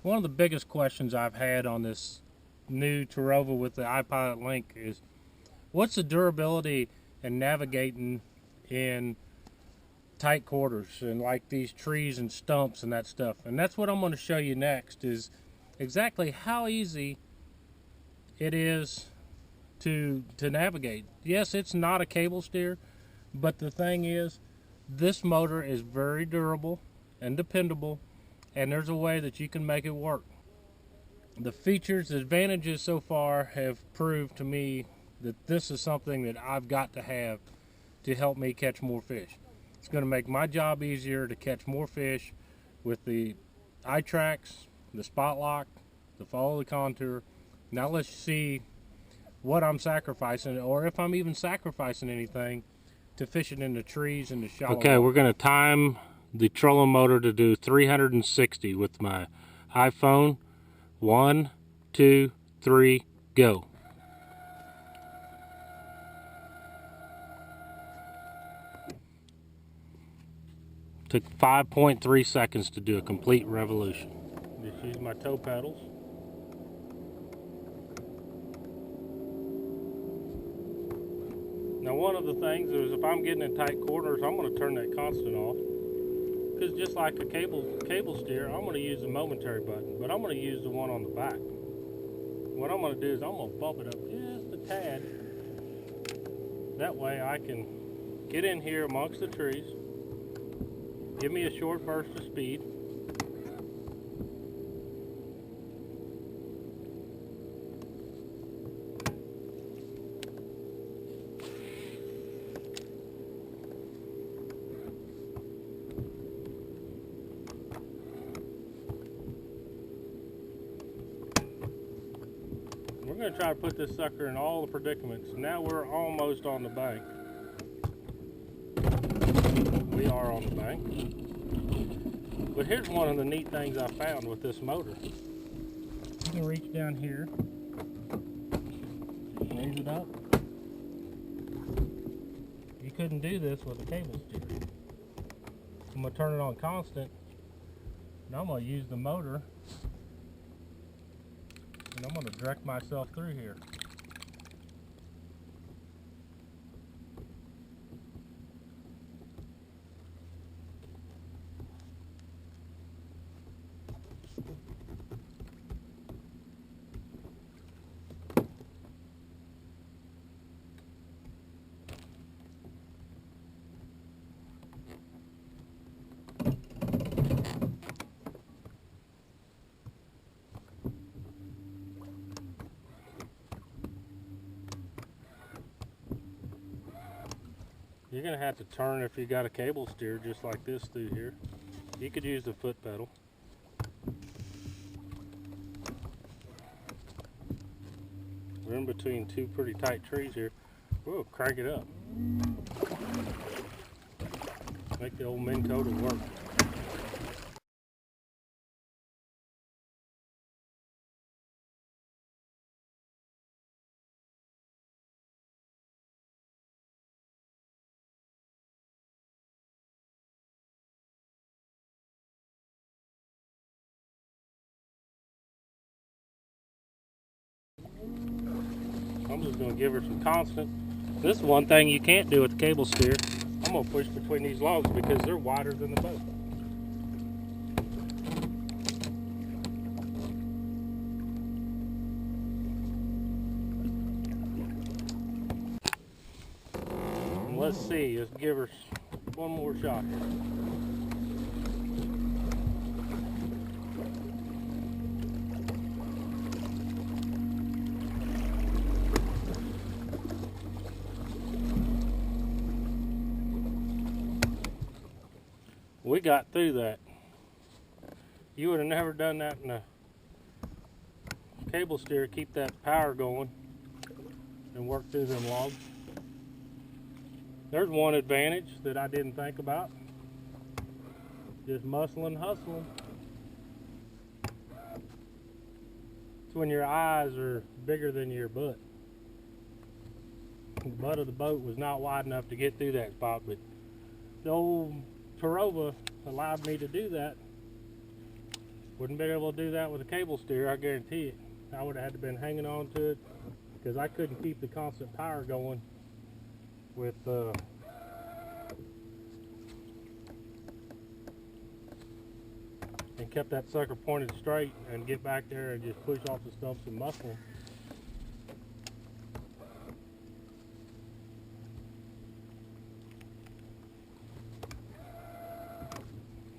One of the biggest questions I've had on this new Terrova with the iPilot link is, what's the durability in navigating in tight quarters and like these trees and stumps and that stuff? And that's what I'm going to show you next, is exactly how easy it is to navigate. Yes, it's not a cable steer, but the thing is, this motor is very durable and dependable, and there's a way that you can make it work. The features, the advantages so far have proved to me that this is something that I've got to have to help me catch more fish. It's going to make my job easier to catch more fish with the iTracks, the spot lock, the follow the contour. Now let's see what I'm sacrificing, or if I'm even sacrificing anything to fish it in the trees and the shallow water. Okay, we're going to time the trolling motor to do 360 with my iPhone. 1, 2, 3, go. Took 5.3 seconds to do a complete revolution. Just use my toe pedals. Now one of the things is, if I'm getting in tight quarters, I'm going to turn that constant off. Because just like a cable steer, I'm going to use the momentary button, but I'm going to use the one on the back. What I'm going to do is I'm going to bump it up just a tad. That way I can get in here amongst the trees, give me a short burst of speed. We're going to try to put this sucker in all the predicaments. Now we're almost on the bank. We are on the bank. But here's one of the neat things I found with this motor. You can reach down here, raise it up. You couldn't do this with a cable steer. I'm going to turn it on constant. Now I'm going to use the motor, and I'm going to direct myself through here. You're going to have to turn if you got a cable steer just like this through here. You could use the foot pedal. We're in between two pretty tight trees here. We'll crank it up. Make the old MinnKota work. I'm just going to give her some constant. This is one thing you can't do with the cable steer. I'm going to push between these logs because they're wider than the boat. And let's see, let's give her one more shot here. We got through that. You would have never done that in a cable steer. Keep that power going and work through them logs. There's one advantage that I didn't think about. Just muscling, hustling. It's when your eyes are bigger than your butt. The butt of the boat was not wide enough to get through that spot, but the old Terrova allowed me to do that. Wouldn't been able to do that with a cable steer, I guarantee it. I would have had to been hanging on to it because I couldn't keep the constant power going with and kept that sucker pointed straight and get back there and just push off the stumps and muscle them.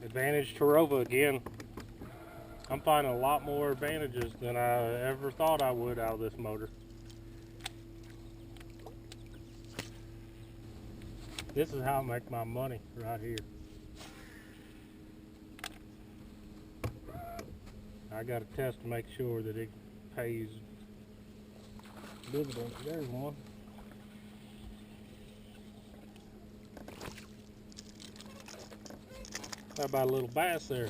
Advantage Terrova again. I'm finding a lot more advantages than I ever thought I would out of this motor. This is how I make my money right here. I got to test to make sure that it pays dividends. There's one. How about a little bass there?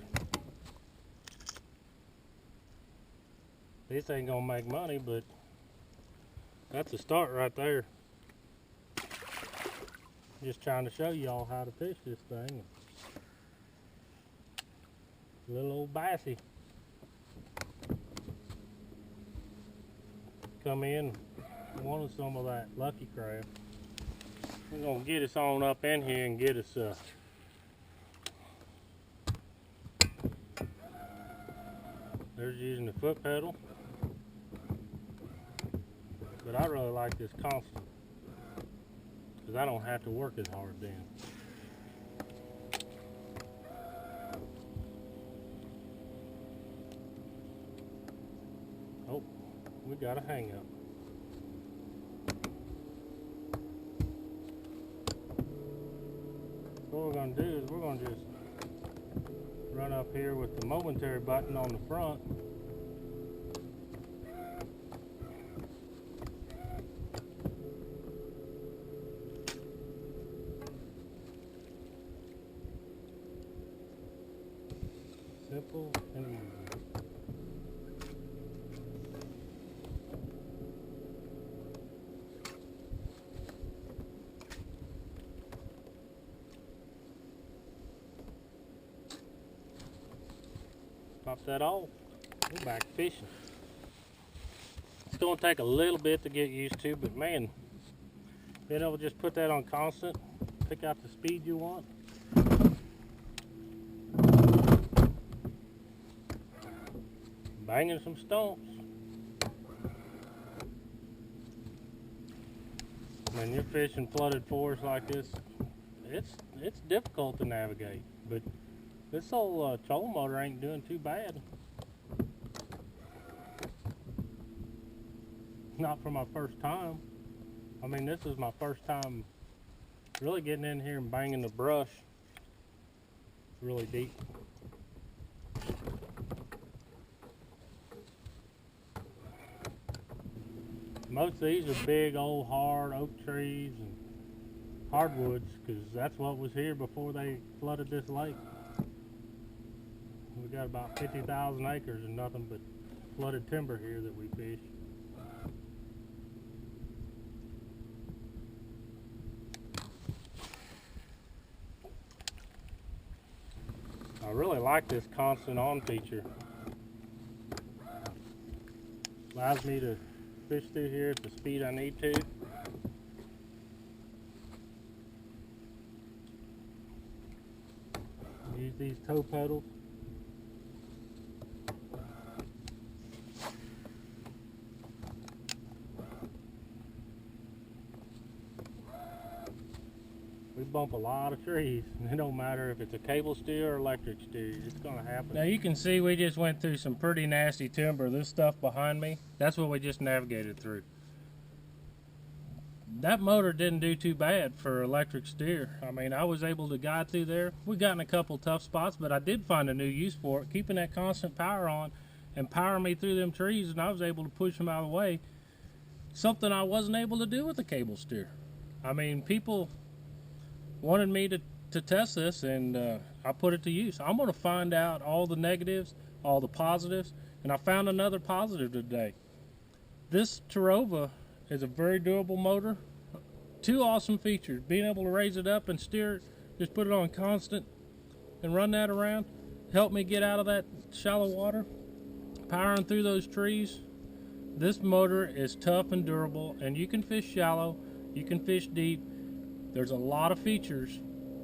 This ain't gonna make money, but that's a start right there. Just trying to show y'all how to fish this thing. Little old bassy. Come in, wanted some of that lucky crab. We're gonna get us on up in here and get us there's using the foot pedal. But I really like this constant because I don't have to work as hard then. Oh, we got a hang up. What we're going to do is we're going to just run up here with the momentary button on the front. Simple and easy. Pop that off. We're back fishing. It's going to take a little bit to get used to, but man, being able to just put that on constant, pick out the speed you want. Banging some stumps. When you're fishing flooded forests like this, it's difficult to navigate, but this old trolling motor ain't doing too bad. Not for my first time. I mean, this is my first time really getting in here and banging the brush really deep. Most of these are big old hard oak trees and hardwoods because that's what was here before they flooded this lake. We got about 50,000 acres and nothing but flooded timber here that we fish. I really like this constant on feature. Allows me to fish through here at the speed I need to. Use these toe pedals. We bump a lot of trees. It don't matter if it's a cable steer or electric steer, it's gonna happen. Now you can see we just went through some pretty nasty timber. This stuff behind me, that's what we just navigated through. That motor didn't do too bad for electric steer. I mean, I was able to guide through there. We got in a couple tough spots, but I did find a new use for it, keeping that constant power on and powering me through them trees, and I was able to push them out of the way. Something I wasn't able to do with the cable steer. I mean, people wanted me to test this, and I put it to use. I'm going to find out all the negatives, all the positives, and I found another positive today. This Terrova is a very durable motor. Two awesome features: being able to raise it up and steer it, just put it on constant and run that around. help me get out of that shallow water, powering through those trees. This motor is tough and durable, and you can fish shallow, you can fish deep. There's a lot of features.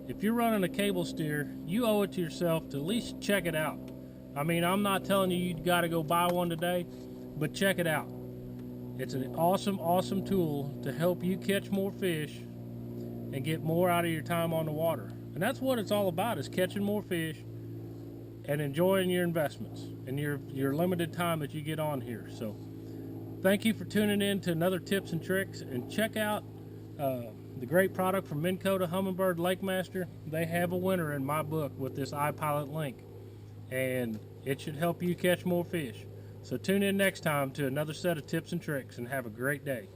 If you're running a cable steer, you owe it to yourself to at least check it out. I mean, I'm not telling you got to go buy one today, but check it out. It's an awesome, awesome tool to help you catch more fish and get more out of your time on the water. And that's what it's all about, is catching more fish and enjoying your investments and your limited time that you get on here. So thank you for tuning in to another tips and tricks, and check out the great product from MinnKota Humminbird Lake Master. They have a winner in my book with this iPilot link, and it should help you catch more fish. So tune in next time to another set of tips and tricks, and have a great day.